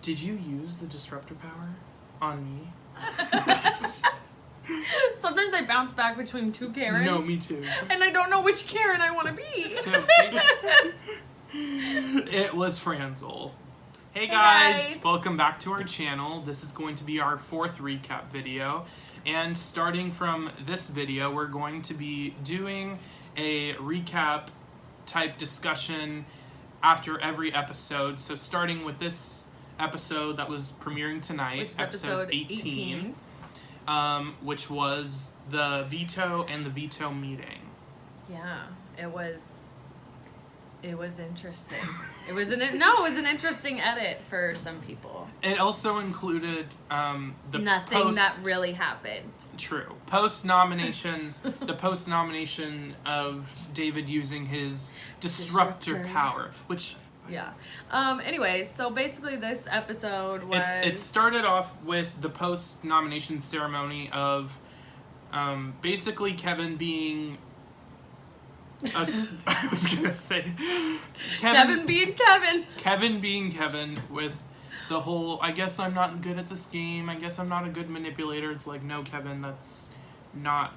Did you use the disruptor power on me? Sometimes I bounce back between two Karens. No, me too. And I don't know which Karen I want to be. So, it was Franzel. Hey guys, welcome back to our channel. This is going to be our 4th recap video. And starting from this video, we're going to be doing a recap type discussion after every episode. So starting with this episode that was premiering tonight, which is episode 18. Which was the veto and the veto meeting. Yeah, it was interesting. It was an interesting edit for some people. It also included nothing that really happened. True. Post-nomination, the post-nomination of David using his disruptor power, which... Yeah. Anyways, so basically this episode was... It started off with the post-nomination ceremony of basically Kevin being... I was going to say... Kevin being Kevin. Kevin being Kevin with the whole, I guess I'm not good at this game. I guess I'm not a good manipulator. It's like, no, Kevin, that's not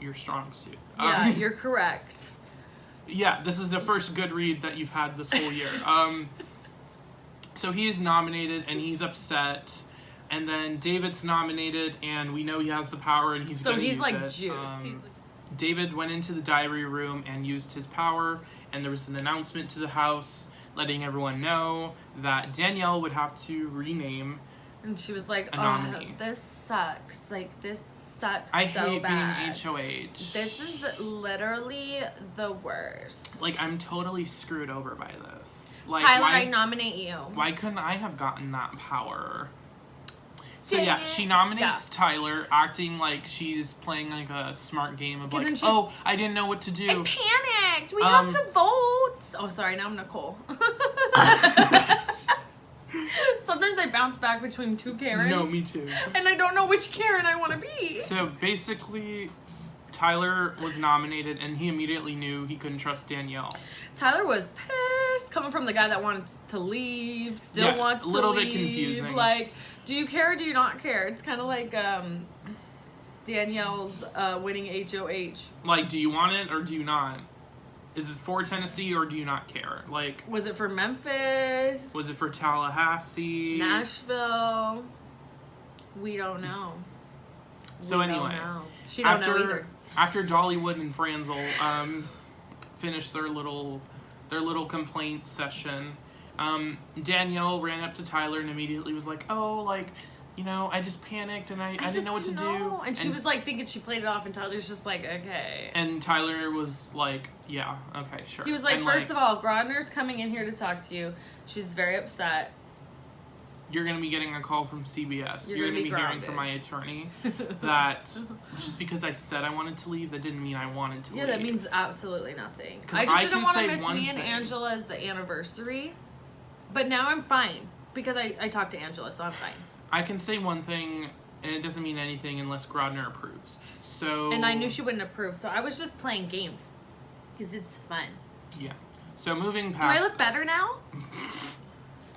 your strong suit. Yeah, you're correct. Yeah, this is the first good read that you've had this whole year. So he is nominated and he's upset, and then David's nominated and we know he has the power and he's going to use it. So he's like juiced. David went into the diary room and used his power, and there was an announcement to the house letting everyone know that Danielle would have to rename. And she was like, "Oh, this sucks. Like this sucks I so hate bad. being HOH. This is literally the worst. Like, I'm totally screwed over by this. Like, Tyler, I nominate you. Why couldn't I have gotten that power?" So yeah, she nominates Tyler, acting like she's playing like a smart game of like, oh, I didn't know what to do. I panicked. We have to vote. Oh, sorry, now I'm Nicole. Sometimes I bounce back between two Karens. No, me too. And I don't know which Karen I want to be. So basically, Tyler was nominated and he immediately knew he couldn't trust Danielle. Tyler was pissed, coming from the guy that wanted to leave, still wants to leave. A little bit confusing. Like, do you care or do you not care? It's kind of like Danielle's winning HOH. Like, do you want it or do you not? Is it for Tennessee or do you not care? Like, was it for Memphis? Was it for Tallahassee? Nashville? We don't know. So anyway, she don't know either. After Dollywood and Franzel finished their little complaint session, Danielle ran up to Tyler and immediately was like, "Oh, like, you know, I just panicked and I didn't know what to do." And she was like thinking she played it off, and Tyler's just like, okay. And Tyler was like, "Yeah, okay, sure." He was like, first of all, Grodner's coming in here to talk to you. She's very upset. You're going to be getting a call from CBS. You're going to be hearing from my attorney that just because I said I wanted to leave, that didn't mean I wanted to leave. Yeah, that means absolutely nothing. I just didn't want to miss me and Angela's the anniversary. But now I'm fine because I talked to Angela, so I'm fine. I can say one thing, and it doesn't mean anything unless Grodner approves. So. And I knew she wouldn't approve, so I was just playing games because it's fun. Yeah. So moving past. Do I look better now?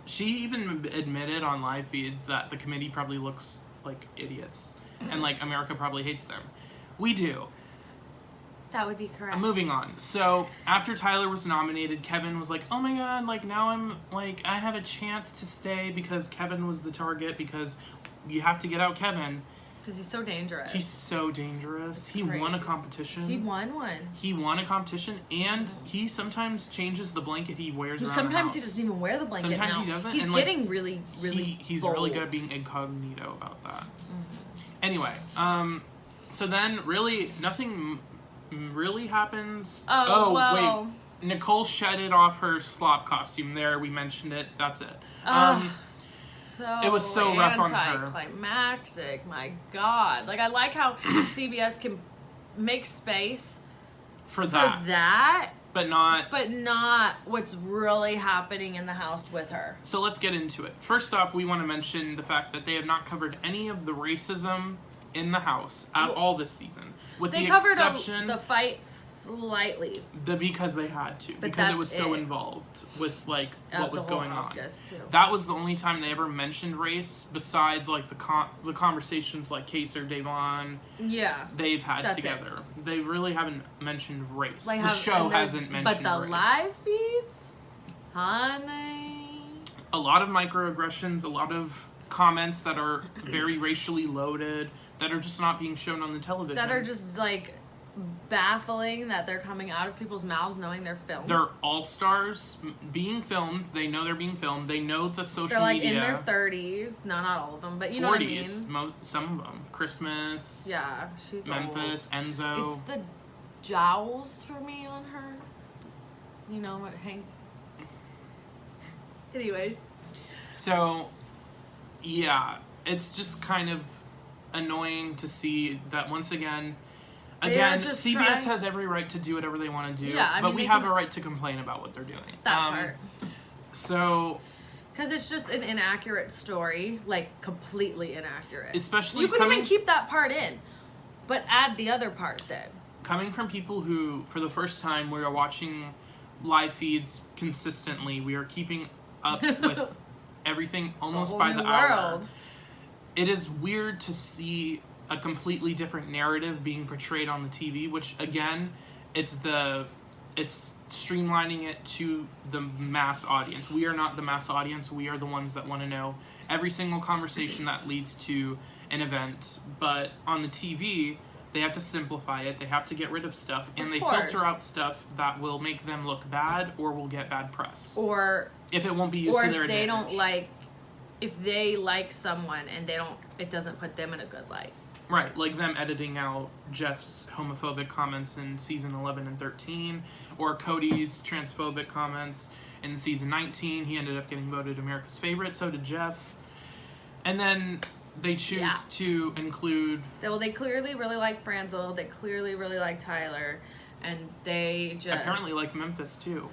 She even admitted on live feeds that the committee probably looks like idiots, and like America probably hates them. We do. That would be correct. Moving on. So after Tyler was nominated, Kevin was like, "Oh my god, like now I'm like I have a chance to stay because Kevin was the target because you have to get out Kevin." Because he's so dangerous. He's so dangerous. He won a competition. He won one. He won a competition, and he sometimes changes the blanket he wears around Sometimes the house. He doesn't even wear the blanket Sometimes now. he doesn't. He's and getting really he's bold. really good at being incognito about that. Anyway, so then really nothing really happens. Well. Wait. Nicole shedded off her slop costume there. We mentioned it. That's it. It was so rough on her. Anticlimactic, my God. Like, I like how CBS can make space for that. But not what's really happening in the house with her. So let's get into it. First off, we want to mention the fact that they have not covered any of the racism in the house at all this season. With the exception... the fights Slightly. Because they had to. Because it was so involved with, like, what was going on. That was the only time they ever mentioned race, besides, like, the conversations, like, Case or Davon they've had together. They really haven't mentioned race. Like, the show hasn't mentioned race. But the live feeds? Honey. A lot of microaggressions, a lot of comments that are very racially loaded, that are just not being shown on the television. That are just, like, baffling that they're coming out of people's mouths knowing they're filmed. They're all-stars being filmed. They know they're being filmed. They know the social media. They're, like, in their 30s. No, not all of them, but you know what I mean. 40s, some of them. Christmas. Yeah, she's Memphis, old. Enzo. It's the jowls for me on her. You know what, Hank? Anyways. So, yeah, it's just kind of annoying to see that once again, CBS has every right to do whatever they want to do, but we have a right to complain about what they're doing. That part. So... Because it's just an inaccurate story, like, completely inaccurate. Especially you could even keep that part in, but add the other part then. Coming from people who, for the first time, we are watching live feeds consistently, we are keeping up with everything almost by the hour. It is weird to see a completely different narrative being portrayed on the TV, which again, it's streamlining it to the mass audience. We are not the mass audience. We are the ones that want to know every single conversation that leads to an event. But on the TV, they have to simplify it. They have to get rid of stuff, and they filter out stuff that will make them look bad or will get bad press. Or if it won't be used to their advantage. Or if they don't like, if they like someone and it doesn't put them in a good light. Right, like them editing out Jeff's homophobic comments in season 11 and 13, or Cody's transphobic comments in season 19. He ended up getting voted America's favorite, so did Jeff. And then they choose to include... Well, they clearly really like Franzel, they clearly really like Tyler, and they just... Apparently like Memphis, too.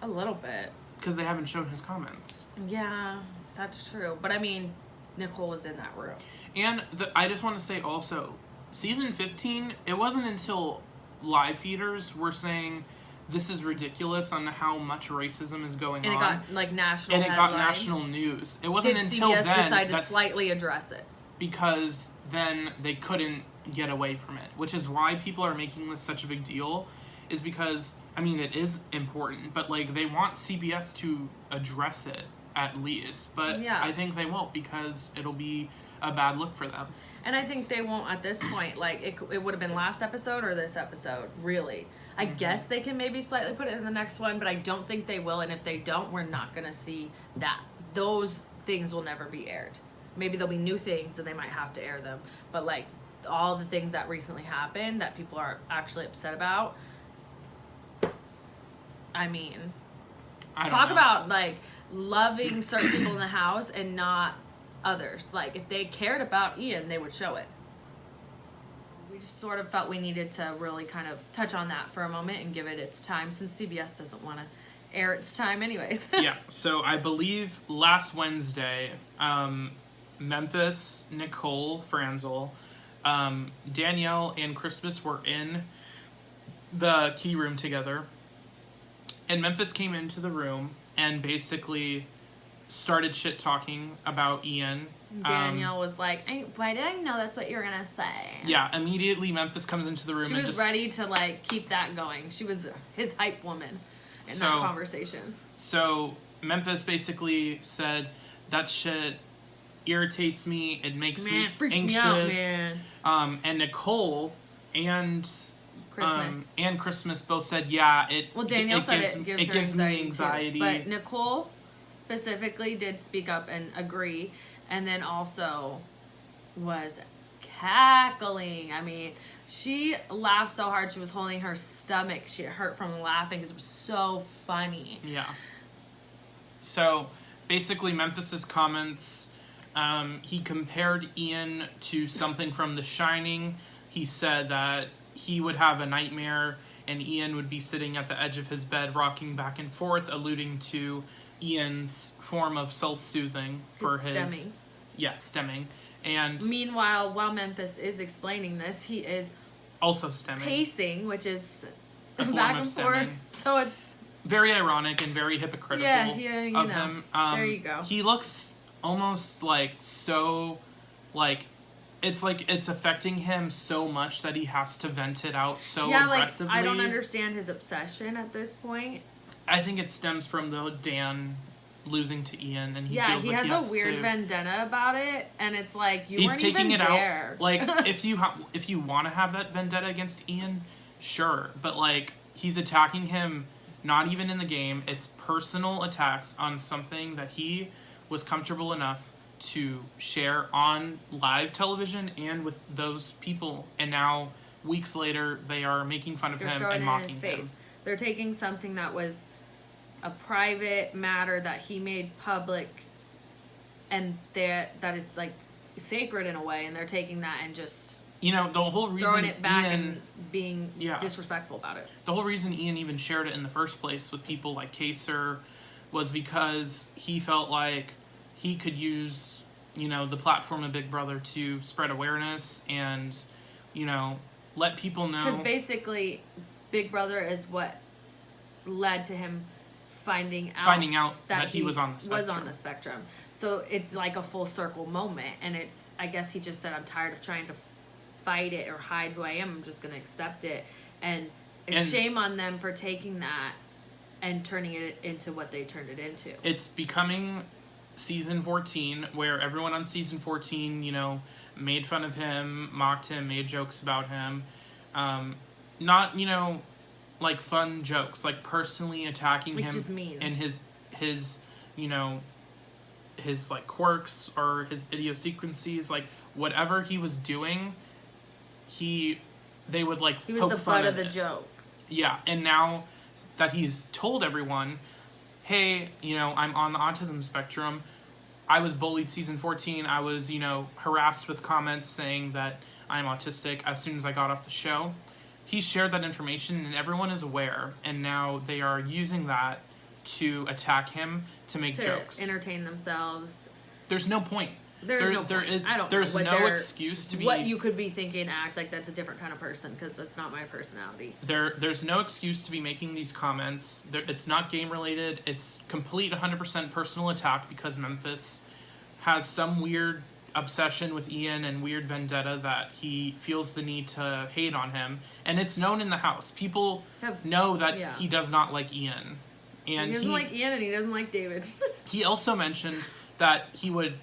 A little bit. Because they haven't shown his comments. Yeah, that's true. But I mean, Nicole was in that room. And I just want to say also, season 15, it wasn't until live feeders were saying this is ridiculous on how much racism is going on. And it got like national headlines. And it got national news. It wasn't until CBS then decide to slightly address it. Because then they couldn't get away from it. Which is why people are making this such a big deal. Is because, I mean, it is important. But like, they want CBS to address it at least. But I think they won't, because it'll be a bad look for them. And I think they won't at this point. Like, it would have been last episode or this episode, really. I guess they can maybe slightly put it in the next one, but I don't think they will. And if they don't, we're not going to see that. Those things will never be aired. Maybe there'll be new things and they might have to air them. But, like, all the things that recently happened that people are actually upset about, I mean, talk about, like, loving certain people in the house and not others. Like, if they cared about Ian, they would show it. We just sort of felt we needed to really kind of touch on that for a moment and give it its time, since CBS doesn't want to air its time anyways. Yeah, so I believe last Wednesday, Memphis, Nicole, Franzel, Danielle, and Christmas were in the key room together. And Memphis came into the room and basically started shit talking about Ian. Danielle was like, why did I know that's what you were gonna say? Yeah, immediately Memphis comes into the room. She was ready to, like, keep that going. She was his hype woman in that conversation. So Memphis basically said, that shit irritates me. It makes me freaks anxious. Me out, man. And Nicole and Christmas both said, Danielle said it gives her me anxiety. Too. But Nicole specifically did speak up and agree, and then also was cackling. I mean, she laughed so hard she was holding her stomach. She hurt from laughing because it was so funny. Yeah. So basically, Memphis's comments, he compared Ian to something from The Shining. He said that he would have a nightmare and Ian would be sitting at the edge of his bed rocking back and forth, alluding to Ian's form of self-soothing for his stemming. Yeah, stemming. And meanwhile, while Memphis is explaining this, he is also stemming. Pacing, which is a form back of and stemming. forth. So it's very ironic and very hypocritical you of know. him. There you go. He looks almost like so, like it's affecting him so much that he has to vent it out so aggressively. Like I don't understand his obsession at this point. I think it stems from the Dan losing to Ian, and he feels he like has a weird vendetta about it, and it's like he's weren't taking even it there. Out. Like if you want to have that vendetta against Ian, sure, but like he's attacking him. Not even in the game. It's personal attacks on something that he was comfortable enough to share on live television and with those people. And now, weeks later, they are making fun of him and mocking him. They're taking something that was a private matter that he made public, and that is like sacred in a way, and they're taking that and just... the whole reason throwing it back Ian, and being disrespectful about it. The whole reason Ian even shared it in the first place with people like Kaser was because he felt like he could use, the platform of Big Brother to spread awareness and, let people know. Because basically, Big Brother is what led to him finding out that he was on the spectrum. So it's like a full circle moment, and I guess he just said, I'm tired of trying to fight it or hide who I am. I'm just going to accept it. And shame on them for taking that and turning it into what they turned it into. It's becoming season 14, where everyone on season 14, made fun of him, mocked him, made jokes about him. Not, like fun jokes, like personally attacking him just mean. And his his like quirks or his idiosyncrasies, like whatever he was doing, they would like he was the butt of the joke. Yeah, and now that he's told everyone, hey, I'm on the autism spectrum. I was bullied season 14. I was, harassed with comments saying that I'm autistic as soon as I got off the show. He shared that information and everyone is aware, and now they are using that to attack him, to make jokes. To entertain themselves. There's no point. There's no point. I don't know. There's no excuse to be... What you could be thinking, act like that's a different kind of person, because that's not my personality. There's no excuse to be making these comments. It's not game related. It's complete 100% personal attack because Memphis has some weird obsession with Ian and weird vendetta that he feels the need to hate on him. And it's known in the house. People know that he does not like Ian. And he doesn't like Ian and he doesn't like David. He also mentioned that he would...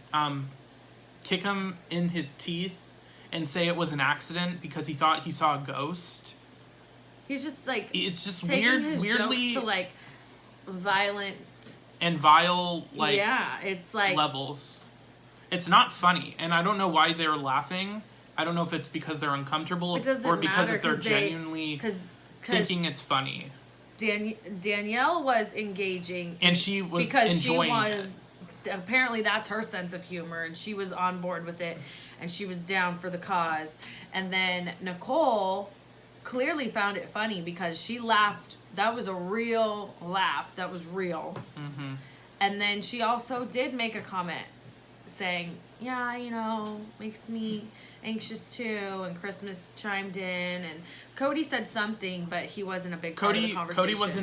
kick him in his teeth and say it was an accident because he thought he saw a ghost. He's just like... It's just weirdly... jokes to like violent... and vile, like... Yeah, it's like... levels. It's not funny, and I don't know why they're laughing. I don't know if it's because they're uncomfortable or because if they're genuinely thinking it's funny. Danielle was engaging... And she was enjoying it. Apparently that's her sense of humor, and she was on board with it, and she was down for the cause. And then Nicole clearly found it funny because she laughed. That was a real laugh. That was real. Mm-hmm. And then she also did make a comment saying, yeah, makes me anxious too. And Christmas chimed in, and Cody said something, but he wasn't a big part of the conversation. Cody was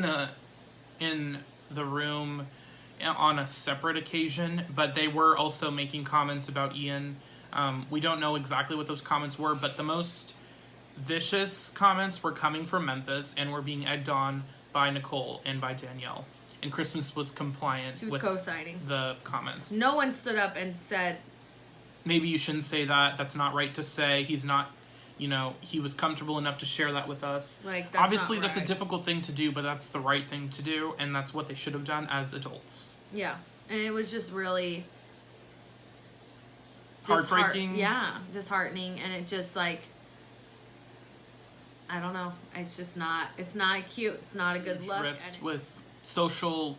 in the room on a separate occasion, but they were also making comments about Ian. We don't know exactly what those comments were, but the most vicious comments were coming from Memphis and were being egged on by Nicole and by Danielle. And Christmas was compliant with co-signing the comments. No one stood up and said, maybe you shouldn't say that. That's not right to say. He's not... he was comfortable enough to share that with us. Obviously, that's a difficult thing to do, but that's the right thing to do, and that's what they should have done as adults. Yeah, and it was just really... heartbreaking. Disheartening, and it just, like... I don't know. It's just not... It's not cute. It's not a good look. Rifts with social,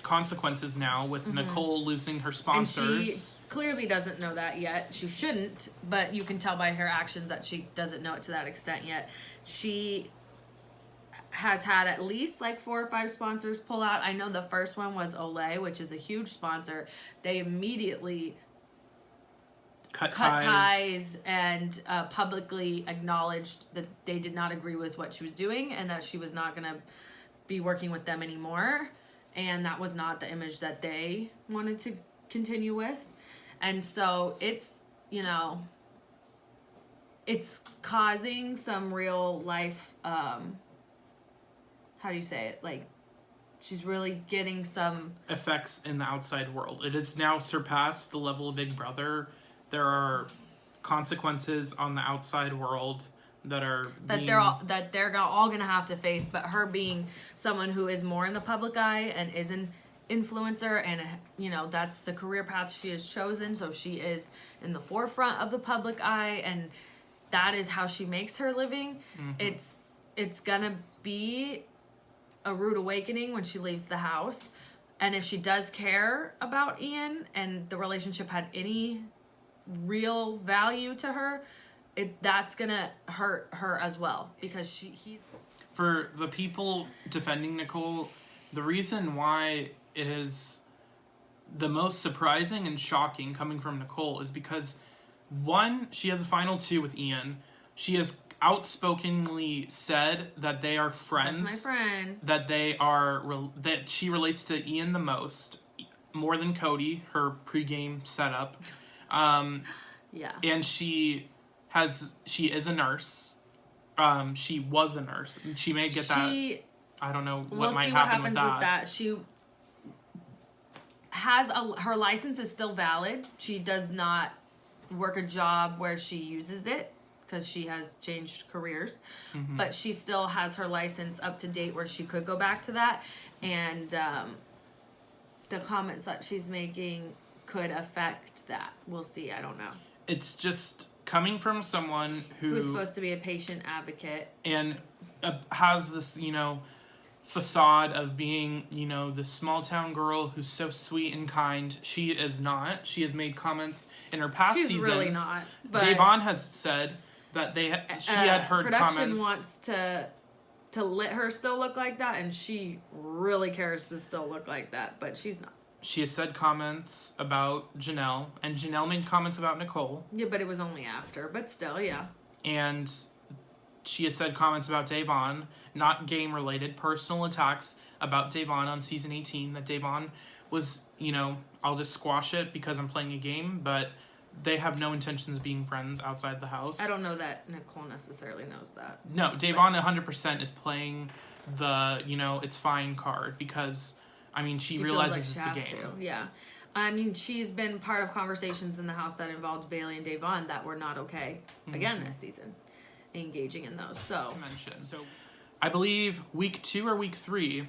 consequences now with Nicole losing her sponsors. And she clearly doesn't know that yet. She shouldn't, but you can tell by her actions that she doesn't know it to that extent yet. She has had at least like 4 or 5 sponsors pull out. I know the first one was Olay, which is a huge sponsor. They immediately cut ties and publicly acknowledged that they did not agree with what she was doing and that she was not going to be working with them anymore. And that was not the image that they wanted to continue with. And so it's, you know, it's causing some real life, how do you say it? Like, she's really getting some effects in the outside world. It has now surpassed the level of Big Brother. There are consequences on the outside world that are they're all gonna have to face. But her being someone who is more in the public eye and is an influencer, and you know, that's the career path she has chosen. So she is in the forefront of the public eye, and that is how she makes her living. It's gonna be a rude awakening when she leaves the house. And if she does care about Ian and the relationship had any real value to her, that's gonna hurt her as well, because he's for the people defending Nicole. The reason why it is the most surprising and shocking coming from Nicole is because, one, she has a final two with Ian. She has outspokenly said that they are friends. That's my friend. That they are that she relates to Ian the most, more than Cody, her pregame setup. Yeah. And she is a nurse. She was a nurse. She may get that. I don't know what might happen with that. We'll see what happens with that. She has her license is still valid. She does not work a job where she uses it, because she has changed careers, but she still has her license up to date where she could go back to that. And the comments that she's making could affect that. We'll see. I don't know. It's just coming from someone who's supposed to be a patient advocate and has this, you know, facade of being, you know, the small town girl who's so sweet and kind. She is not. She has made comments in her past seasons. She's really not. But Davon has said that she had heard production comments. Wants to let her still look like that, and she really cares to still look like that, but she's not. She has said comments about Janelle, and Janelle made comments about Nicole. Yeah, but it was only after, but still, yeah. And she has said comments about Davon, not game-related, personal attacks about Davon on season 18, that Davon was, you know, I'll just squash it because I'm playing a game, but they have no intentions of being friends outside the house. I don't know that Nicole necessarily knows that. No, Davon 100% is playing the, you know, it's fine card, because, I mean, she realizes like it's a game. Yeah. I mean, she's been part of conversations in the house that involved Bailey and Davon that were not okay, again, this season, engaging in those. So I believe week 2 or week 3,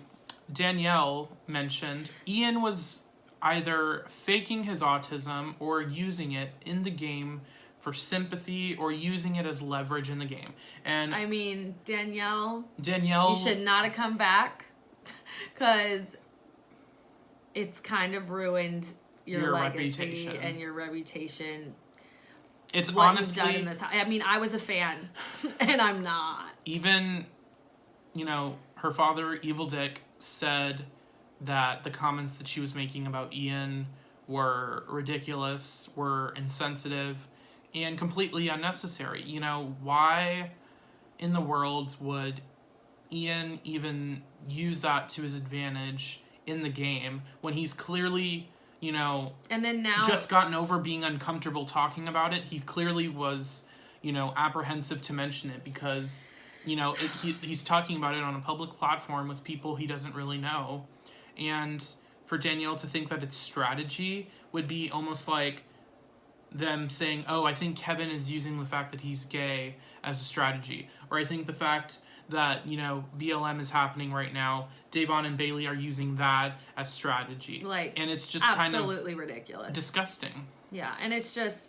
Danielle mentioned Ian was either faking his autism or using it in the game for sympathy, or using it as leverage in the game. And I mean, Danielle, you should not have come back, because it's kind of ruined your legacy reputation. And your reputation. It's what honestly you've done in this. I mean, I was a fan, and I'm not. Even, you know, her father, Evil Dick, said that the comments that she was making about Ian were ridiculous, were insensitive, and completely unnecessary. You know, why in the world would Ian even use that to his advantage in the game when he's clearly, you know, and then now just gotten over being uncomfortable talking about it? He clearly was, you know, apprehensive to mention it because, you know, he's talking about it on a public platform with people he doesn't really know. And for Danielle to think that it's strategy would be almost like them saying, oh, I think Kevin is using the fact that he's gay as a strategy. Or I think the fact that, you know, BLM is happening right now, Davon and Bailey are using that as strategy. Like, and it's just absolutely ridiculous. Disgusting. Yeah, and it's just,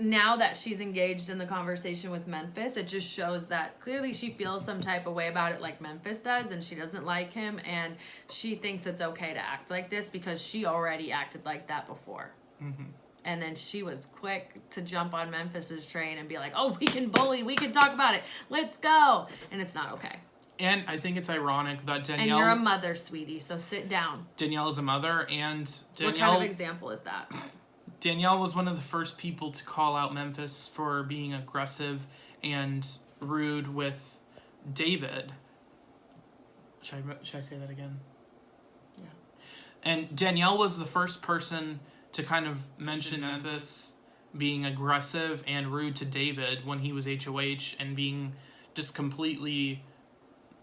now that she's engaged in the conversation with Memphis, it just shows that clearly she feels some type of way about it like Memphis does, and she doesn't like him, and she thinks it's okay to act like this because she already acted like that before. And then she was quick to jump on Memphis's train and be like, oh, we can bully, we can talk about it, let's go. And it's not okay. And I think it's ironic that Danielle... And you're a mother, sweetie, so sit down. Danielle is a mother, and Danielle... What kind of example is that? Danielle was one of the first people to call out Memphis for being aggressive and rude with David. Should I say that again? Yeah. And Danielle was the first person to kind of mention Memphis being aggressive and rude to David when he was HOH and being just completely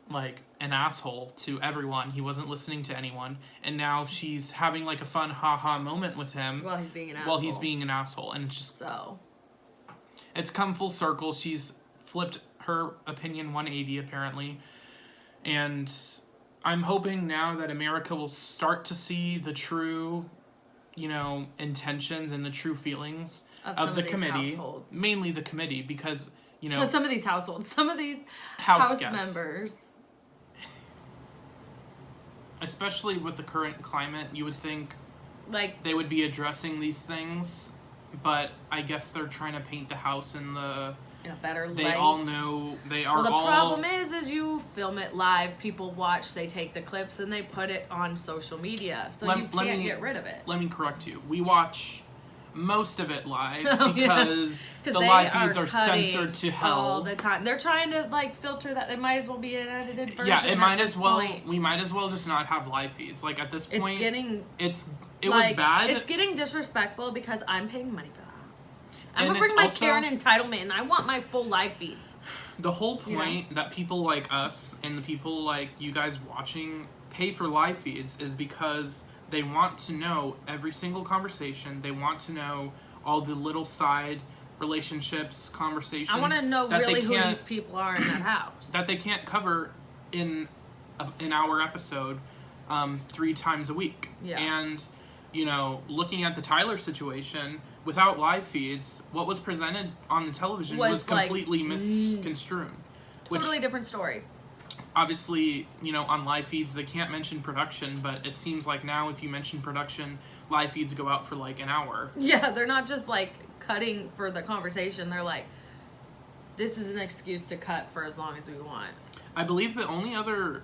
like an asshole to everyone. He wasn't listening to anyone. And now she's having like a fun ha-ha moment with him. While he's being an asshole. And it's just... So. It's come full circle. She's flipped her opinion 180 apparently. And I'm hoping now that America will start to see the true, intentions and the true feelings of the committee. Households. Mainly the committee, because, some of these households, some of these house members. Especially with the current climate, you would think like they would be addressing these things, but I guess they're trying to paint the house in a better light. They all know they are. Well, the problem is you film it live, people watch, they take the clips and they put it on social media, so you can't get rid of it. Let me correct you. We watch most of it live because the live feeds are censored to hell all the time. They're trying to filter that. It might as well be an edited version. Yeah, it might as well. We might as well just not have live feeds. Like at this point, it was bad. It's getting disrespectful because I'm paying money for that. I'm gonna bring my Karen entitlement, and I want my full live feed. The whole point that people like us and the people like you guys watching pay for live feeds is because they want to know every single conversation. They want to know all the little side relationships, conversations. I want to know really who these people are in that house. That they can't cover in an hour episode 3 times a week. Yeah. And, looking at the Tyler situation, without live feeds, what was presented on the television was completely misconstrued. Totally different story. Obviously, on live feeds, they can't mention production, but it seems like now if you mention production, live feeds go out for like an hour. Yeah, they're not just cutting for the conversation. They're like, this is an excuse to cut for as long as we want. I believe the only other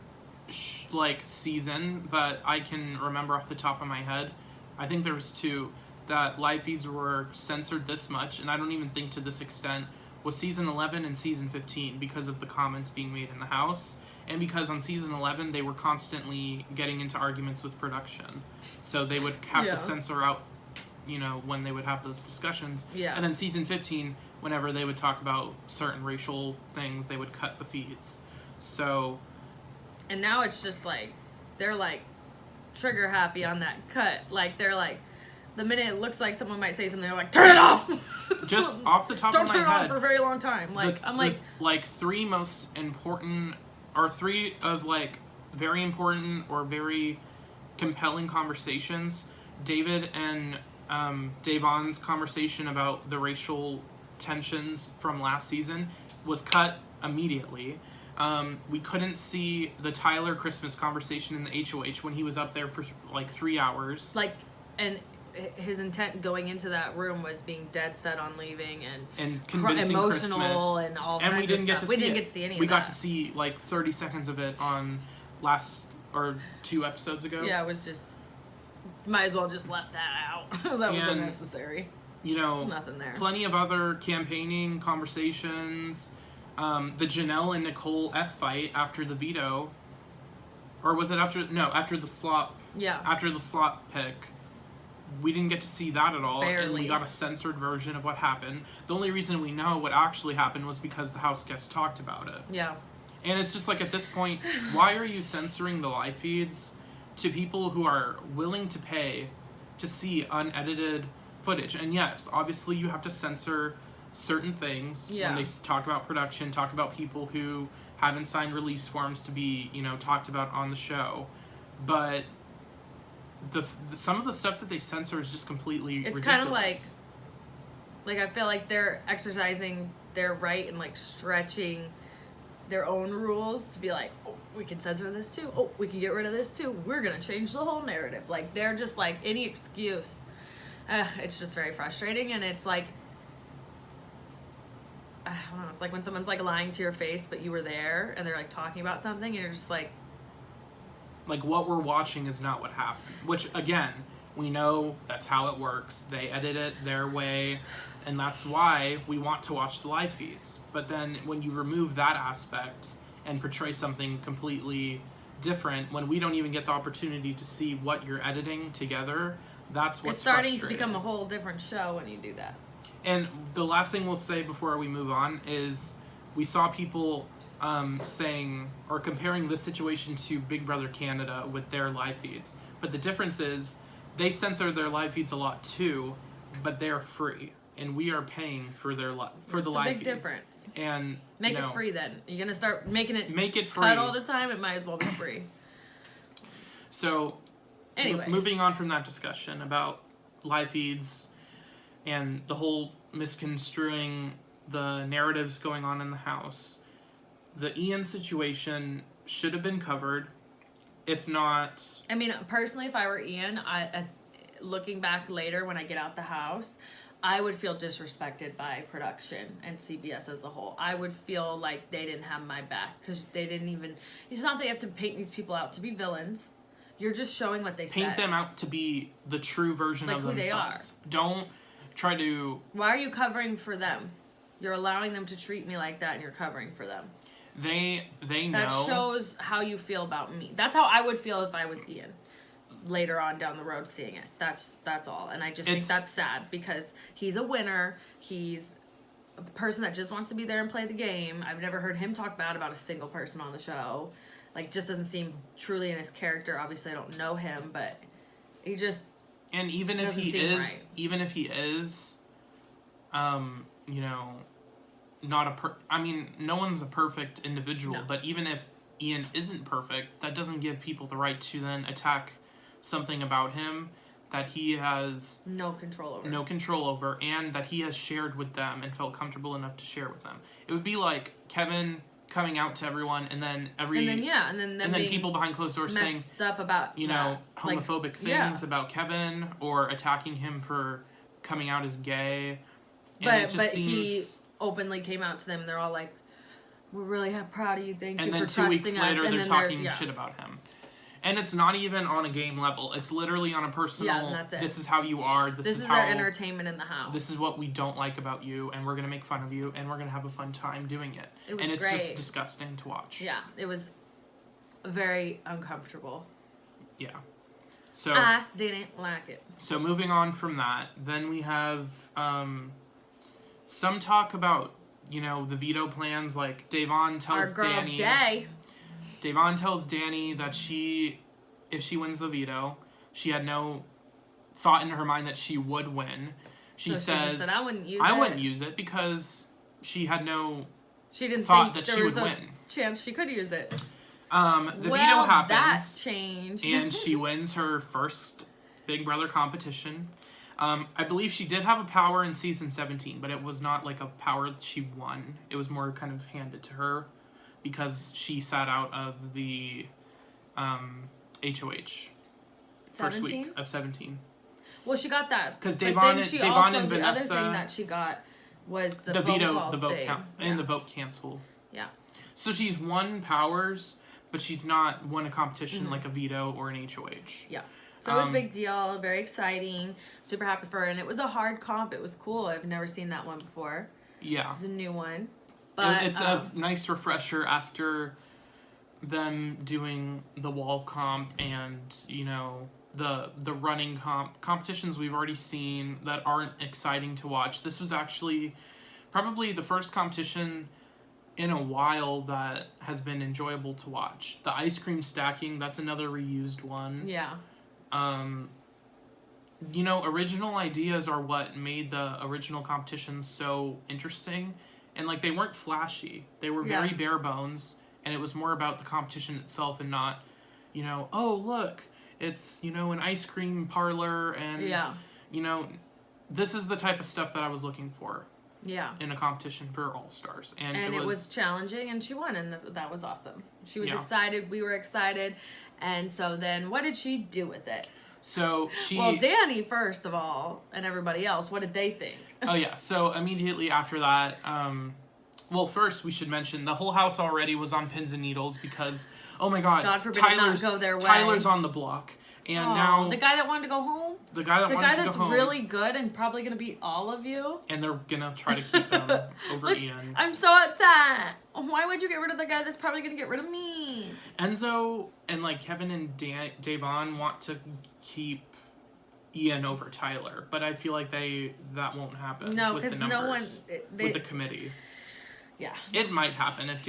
season that I can remember off the top of my head, I think there was 2, that live feeds were censored this much, and I don't even think to this extent, was season 11 and season 15 because of the comments being made in the house. And because on season 11, they were constantly getting into arguments with production. So they would have to censor out, when they would have those discussions. Yeah. And then season 15, whenever they would talk about certain racial things, they would cut the feeds. So... And now it's just they're trigger happy on that cut. They're the minute it looks like someone might say something, they're like, turn it off! Just off the top of my head. Don't turn it on for a very long time. I'm 3 most important... Or 3 of very important or very compelling conversations. David and Davon's conversation about the racial tensions from last season was cut immediately. We couldn't see the Tyler Christmas conversation in the HOH when he was up there for 3 hours. And his intent going into that room was being dead set on leaving and convincing emotional Christmas. and all and kinds we didn't of get stuff. to see we didn't it. get to see any we of that. got to see 30 seconds of it on last or 2 episodes ago. Yeah, it was just might as well just left that out. That was unnecessary. Nothing there. Plenty of other campaigning conversations. The Janelle and Nicole F fight after the veto, or was it after the slop? Yeah. After the slop pick. We didn't get to see that at all, Barely. And we got a censored version of what happened. The only reason we know what actually happened was because the house guests talked about it. Yeah. And it's just at this point, why are you censoring the live feeds to people who are willing to pay to see unedited footage? And yes, obviously you have to censor certain things when they talk about production, talk about people who haven't signed release forms to be, talked about on the show. But... some of the stuff that they censor is just completely ridiculous. It's kind of like I feel like they're exercising their right and stretching their own rules to be oh, we can censor this too. Oh, we can get rid of this too. We're gonna change the whole narrative. They're just any excuse. It's just very frustrating, and it's I don't know. It's when someone's lying to your face, but you were there, and they're talking about something, and you're just what we're watching is not what happened. Which, again, We know that's how it works. They edit it their way, and that's why we want to watch the live feeds. But then when you remove that aspect and portray something completely different, when we don't even get the opportunity to see what you're editing together, that's what's It's starting frustrating. to become a whole different show when you do that. And the last thing we'll say before we move on is we saw people saying or comparing this situation to Big Brother Canada with their live feeds. But the difference is they censor their live feeds a lot too, but they're free. And we are paying for their for the live feeds. It's a big difference. And make it free then. You're gonna start making it free cut all the time. It might as well be free. So, anyways, moving on from that discussion about live feeds and the whole misconstruing the narratives going on in the house, the Ian situation should have been covered. If not, I mean, personally, if I were Ian, looking back later when I get out the house, I would feel disrespected by production and CBS as a whole. I would feel like they didn't have my back because they didn't even. It's not that you have to paint these people out to be villains. You're just showing what they said. Paint them out to be the true version of themselves. They are. Don't try to. Why are you covering for them? You're allowing them to treat me like that, and you're covering for them. They know. That shows how you feel about me. That's how I would feel if I was Ian. Later on down the road, seeing it. That's all, and I just think that's sad because he's a winner. He's a person that just wants to be there and play the game. I've never heard him talk bad about a single person on the show. Like, just doesn't seem truly in his character. Obviously, I don't know him, but he just. And even if he is, you know, not I mean, no one's a perfect individual, no. But even if Ian isn't perfect, that doesn't give people the right to then attack something about him that he has no control over, and that he has shared with them and felt comfortable enough to share with them. It would be like Kevin coming out to everyone, and then people behind closed doors saying up about homophobic things about Kevin or attacking him for coming out as gay. And but he openly came out to them, and they're all like, "We're really proud of you. Thank you for trusting us." And then 2 weeks later, they're talking shit about him. And it's not even on a game level. It's literally on a personal, that's it. This is how you are. This is how their entertainment in the house. This is what we don't like about you, and we're going to make fun of you, and we're going to have a fun time doing it. And it's just disgusting to watch. Yeah, it was very uncomfortable. Yeah. So I didn't like it. So moving on from that, then we have some talk about, you know, the veto plans. Like Davon tells Danny. Davon tells Danny that if she wins the veto, she had no thought in her mind that she would win. She says, I wouldn't use it because she had no she didn't thought think that she would win. Chance she could use it. The veto happens. That changed. And she wins her first Big Brother competition. I believe she did have a power in season 17, but it was not like a power that she won. It was more kind of handed to her because she sat out of the HOH first week of 17. Well, she got that because Davon and Vanessa. The other thing that she got was the veto, the vote thing. And the vote cancel. Yeah. So she's won powers, but she's not won a competition like a veto or an HOH. Yeah. So it was a big deal, very exciting, super happy for her, and it was a hard comp. It was cool. I've never seen that one before. Yeah. It was a new one. But it's a nice refresher after them doing the wall comp and, you know, the running competitions we've already seen that aren't exciting to watch. This was actually probably the first competition in a while that has been enjoyable to watch. The ice cream stacking, that's another reused one. Yeah. You know, original ideas are what made the original competitions so interesting. And, like, they weren't flashy. They were very bare bones. And it was more about the competition itself and not, you know, oh, look, it's, you know, an ice cream parlor. And, you know, this is the type of stuff that I was looking for. Yeah. In a competition for All-Stars. And it was challenging, and she won, and that was awesome. She was excited. We were excited. And so then what did she do with it? So Well, Danny, first of all, and everybody else, what did they think? Oh, yeah. So immediately after that, well, first we should mention the whole house already was on pins and needles because, oh my God, God forbid it not go their way. Tyler's on the block. And now the guy that wanted to go home. The guy that's really good and probably gonna beat all of you. And they're gonna try to keep him over Ian. I'm so upset. Why would you get rid of the guy that's probably gonna get rid of me? Enzo and like Kevin and Davon want to keep Ian over Tyler, but I feel like that won't happen. No, because no one with the committee. Yeah, it might happen if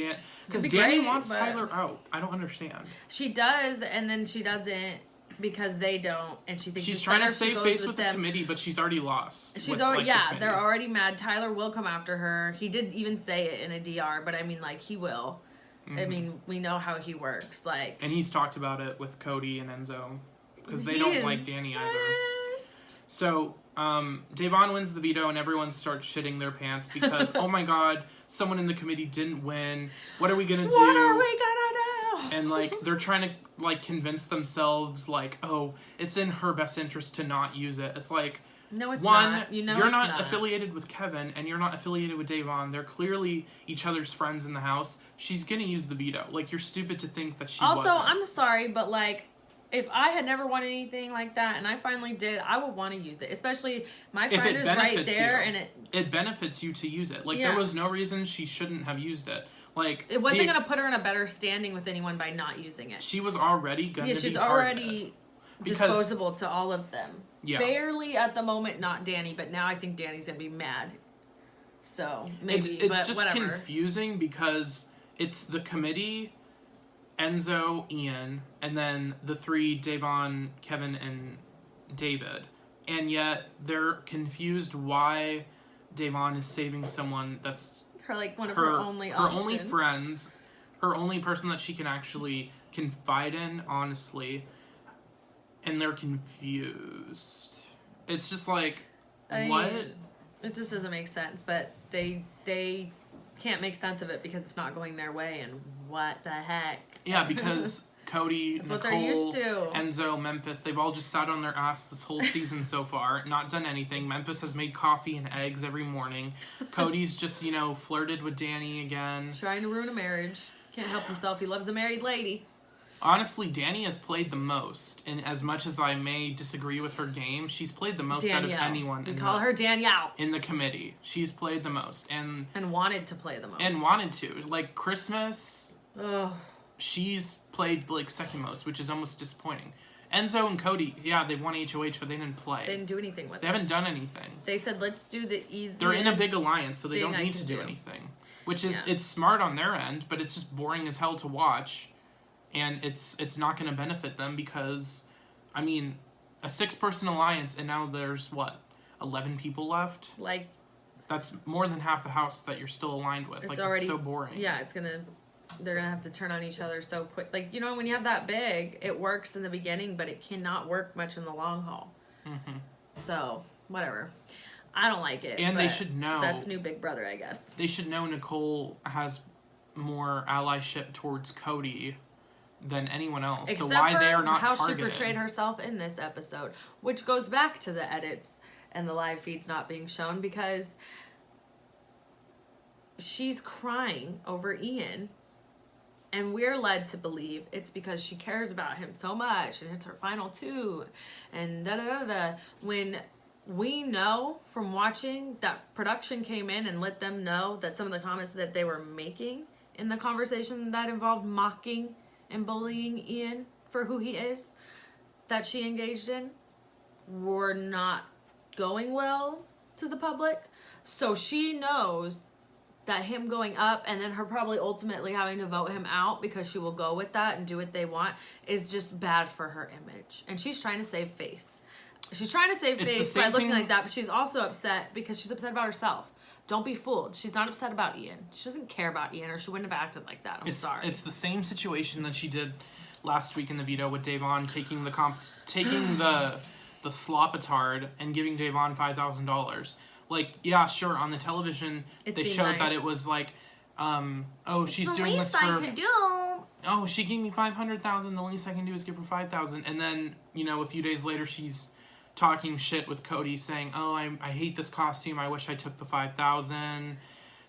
because Danny wants Tyler out. I don't understand. She does, and then she doesn't. Because they don't, and she thinks she's trying to save face with the committee, but she's already lost. She's already they're already mad. Tyler will come after her. He did even say it in a DR, but I mean, like, he will. Mm-hmm. I mean, we know how he works, like. And he's talked about it with Cody and Enzo because they don't like Danny either. So Davon wins the veto, and everyone starts shitting their pants because oh my god, someone in the committee didn't win. What are we gonna do? What are we gonna do? And like they're trying to like convince themselves like, oh, it's in her best interest to not use it. It's like, no, it's one, not. You know, you're not affiliated with Kevin and you're not affiliated with Davon. They're clearly each other's friends in the house. She's gonna use the veto. Like, you're stupid to think that she wasn't. Also, I'm sorry, but like, if I had never wanted anything like that and I finally did, I would want to use it. Especially my friend is right there, and it benefits you to use it. Like, there was no reason she shouldn't have used it. Like, it wasn't going to put her in a better standing with anyone by not using it. She was already going to be she's targeted. already disposable to all of them. Yeah. Barely at the moment, not Danny, but now I think Danny's going to be mad. So, maybe, it's but just whatever. confusing because it's the committee, Enzo, Ian, and then the three, Davon, Kevin, and David. And yet, they're confused why Davon is saving someone that's like one of her only options. Her only friends, her only person that she can actually confide in, honestly, and they're confused. It's just like, what? It just doesn't make sense, but they can't make sense of it because it's not going their way, and what the heck? Yeah, because Cody, that's Nicole, what they're used to. Enzo, Memphis, they've all just sat on their ass this whole season so far, not done anything. Memphis has made coffee and eggs every morning. Cody's just, flirted with Danny again. Trying to ruin a marriage. Can't help himself. He loves a married lady. Honestly, Danny has played the most, and as much as I may disagree with her game, she's played the most out of anyone. We call her Danielle. In the committee. She's played the most. And wanted to play the most. And wanted to. Like, Christmas, oh. She's played, like, second most, which is almost disappointing. Enzo and Cody, yeah, they won HOH, but they didn't play. They didn't do anything with it. They haven't done anything. They said, let's do the easiest. They're in a big alliance, so they don't need to do anything. Which is, it's smart on their end, but it's just boring as hell to watch. And it's not going to benefit them because, I mean, a 6-person alliance, and now there's, 11 people left? Like, that's more than half the house that you're still aligned with. It's so boring. Yeah, they're going to have to turn on each other so quick. Like, when you have that big, it works in the beginning, but it cannot work much in the long haul. Mm-hmm. So, whatever. I don't like it. And they should know. That's new Big Brother, I guess. They should know Nicole has more allyship towards Cody than anyone else. Except so why they are not how targeted. She portrayed herself in this episode, which goes back to the edits and the live feeds not being shown, because she's crying over Ian, and we're led to believe it's because she cares about him so much and it's her final two and da-da-da-da, when we know from watching that production came in and let them know that some of the comments that they were making in the conversation that involved mocking and bullying Ian for who he is, that she engaged in, were not going well to the public. So she knows that him going up and then her probably ultimately having to vote him out because she will go with that and do what they want is just bad for her image. And she's trying to save face. She's trying to save face by looking like that, but she's also upset because she's upset about herself. Don't be fooled. She's not upset about Ian. She doesn't care about Ian, or she wouldn't have acted like that. I'm sorry. It's the same situation that she did last week in the veto with Davon taking the slopitard and giving Davon $5,000. Like, yeah, sure, on the television they showed that it was like, she's doing this for. The least I could do. Oh, she gave me $500,000. The least I can do is give her $5,000. And then a few days later she's talking shit with Cody, saying, "Oh, I hate this costume. I wish I took the $5,000."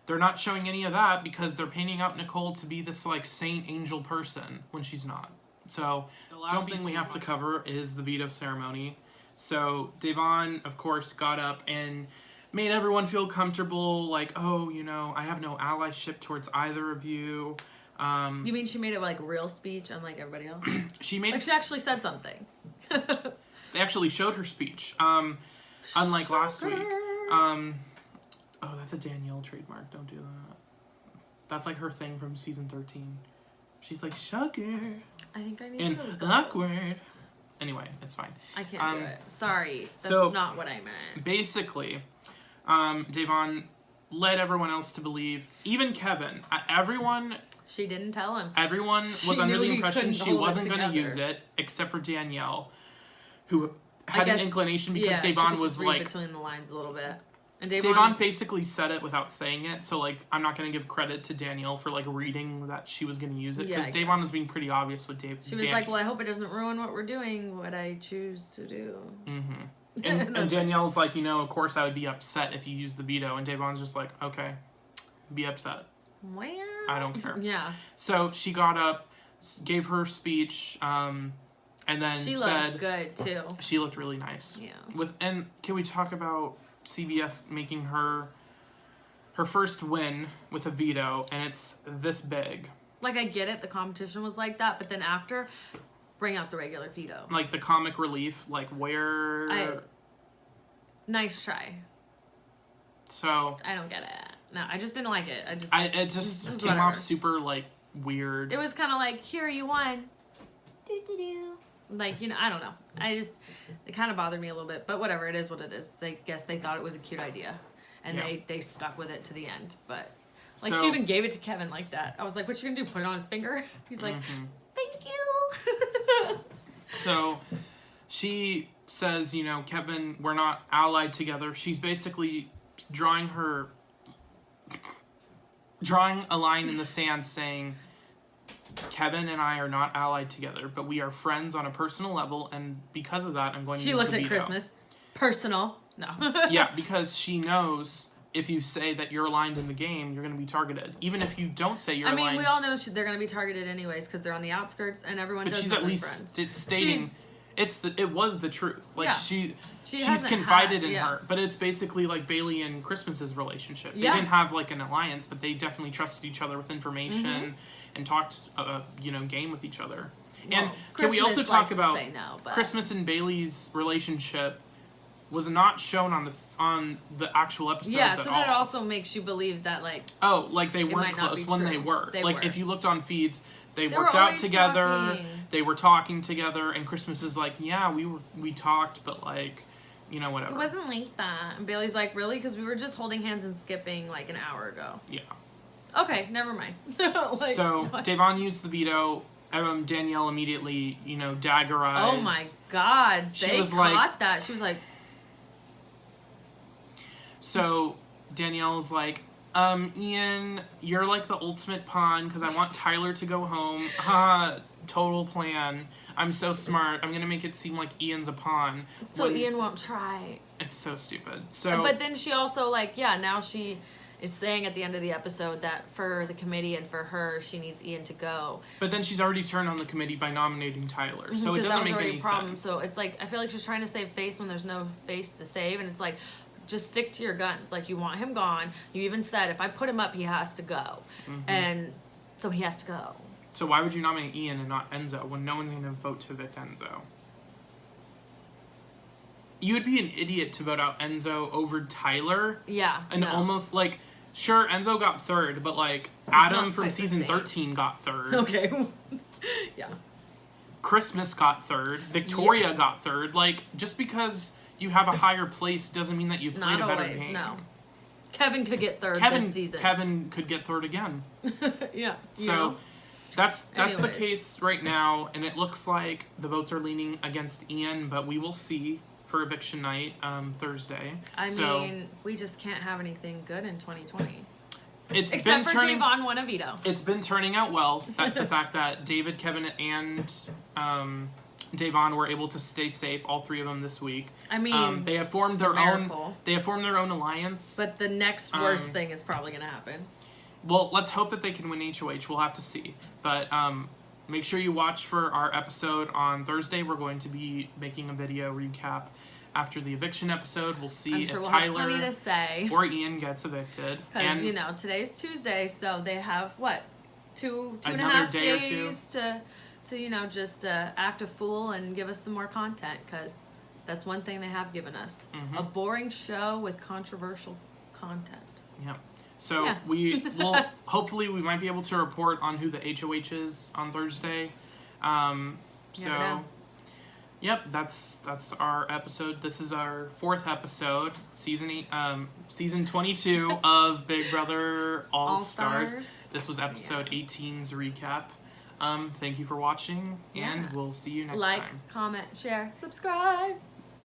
They're not showing any of that because they're painting out Nicole to be this like saint angel person when she's not. So the last thing we have to cover is the veto ceremony. So Devon, of course, got up and made everyone feel comfortable, like, oh, you know, I have no allyship towards either of you. You mean she made it like real speech unlike everybody else? She made like she actually said something. They actually showed her speech, unlike last week. Oh, that's a Danielle trademark. Don't do that. That's like her thing from season 13. She's like, sugar. I think I need and to go. awkward. Anyway, it's fine. I can't do it. Sorry. That's so, not what I meant. Basically, Devon led everyone else to believe, even Kevin, everyone... She didn't tell him. Everyone was under the impression she wasn't going to use it, except for Danielle, who had an inclination because Devon was read like... between the lines a little bit. And Devon basically said it without saying it, so, like, I'm not going to give credit to Danielle for, like, reading that she was going to use it, because Devon was being pretty obvious with Dave. She was like, well, I hope it doesn't ruin what we're doing, what I choose to do. Mm-hmm. And Danielle's like, you know, of course I would be upset if you used the veto, and Devon's just like, okay, be upset. Where? I don't care. Yeah. So she got up, gave her speech, and then she said... She looked good, too. She looked really nice. Yeah. And can we talk about CBS making her first win with a veto, and it's this big? Like, I get it, the competition was like that, but then after, bring out the regular veto. Like, the comic relief, like, where... Nice try. So... I don't get it. No, I just didn't like it. It just came off super, like, weird. It was kind of like, here, you won. Do-do-do. Like, you know, I don't know. It kind of bothered me a little bit, but whatever, it is what it is. I guess they thought it was a cute idea, and they stuck with it to the end. But, like, she even gave it to Kevin like that. I was like, what you gonna do, put it on his finger? He's like, thank you. So, she says, you know, Kevin, we're not allied together. She's basically drawing a line in the sand saying, Kevin and I are not allied together, but we are friends on a personal level, and because of that, I'm going to use the veto. She looks at Christmas. Personal. No. Yeah, because she knows if you say that you're aligned in the game, you're going to be targeted. Even if you don't say you're aligned. I mean, we all know they're going to be targeted anyways, because they're on the outskirts, and everyone does know they're friends. But she's at least stating... It was the truth. Like, she's confided in her. But it's basically like Bailey and Christmas's relationship. They didn't have, like, an alliance, but they definitely trusted each other with information and talked, game with each other. Well, and can we also talk about Christmas and Bailey's relationship was not shown on the actual episodes at all. Yeah, so that also makes you believe that, like... Oh, like, they weren't close when they were. Like, if you looked on feeds... They worked out together. They were talking together, and Christmas is like, yeah, we talked, but, like, you know, whatever. It wasn't like that. And Bailey's like, really? Because we were just holding hands and skipping like an hour ago. Yeah. Okay, never mind. Like, so Devon used the veto. Danielle immediately, you know, dagger eyes. Oh my God, they caught that. She was like. So Danielle's like, Ian, you're like the ultimate pawn because I want Tyler to go home. Total plan. I'm so smart. I'm gonna make it seem like Ian's a pawn. So Ian won't try. It's so stupid. So, but then she also, like, now she is saying at the end of the episode that for the committee and for her, she needs Ian to go. But then she's already turned on the committee by nominating Tyler. So it doesn't make any sense. So it's like, I feel like she's trying to save face when there's no face to save, and it's like, just stick to your guns. Like, you want him gone. You even said, if I put him up, he has to go. And so he has to go. So why would you nominate Ian and not Enzo when no one's going to vote to evict Enzo? You would be an idiot to vote out Enzo over Tyler. Yeah. And almost, like, sure, Enzo got third, but, like, Adam from season 13 got third. Okay. Yeah. Christmas got third. Victoria got third. Like, just because you have a higher place doesn't mean that you played a better game. No. Kevin could get third this season. Kevin could get third again. Yeah. So that's the case right now, and it looks like the votes are leaning against Ian, but we will see for eviction night Thursday. I mean, we just can't have anything good in 2020. Except for Devon won a veto. It's been turning out well. The fact that David, Kevin, and Devon were able to stay safe, all three of them this week. I mean, they have formed their own. They have formed their own alliance. But the next worst thing is probably going to happen. Well, let's hope that they can win HOH. We'll have to see. But make sure you watch for our episode on Thursday. We're going to be making a video recap after the eviction episode. We'll see if we'll Tyler have plenty to say. or Ian gets evicted. Because, you know, today's Tuesday, so they have, what, two and a Another half day or days to, you know, just act a fool and give us some more content, because that's one thing they have given us. Mm-hmm. A boring show with controversial content. Yep. So Yeah. we will, hopefully we might be able to report on who the HOH is on Thursday. Never know. Yep, that's our episode. This is our 4th episode, season 22 of Big Brother All Stars. This was episode 18's recap. Thank you for watching, and we'll see you next time. Like, comment, share, subscribe.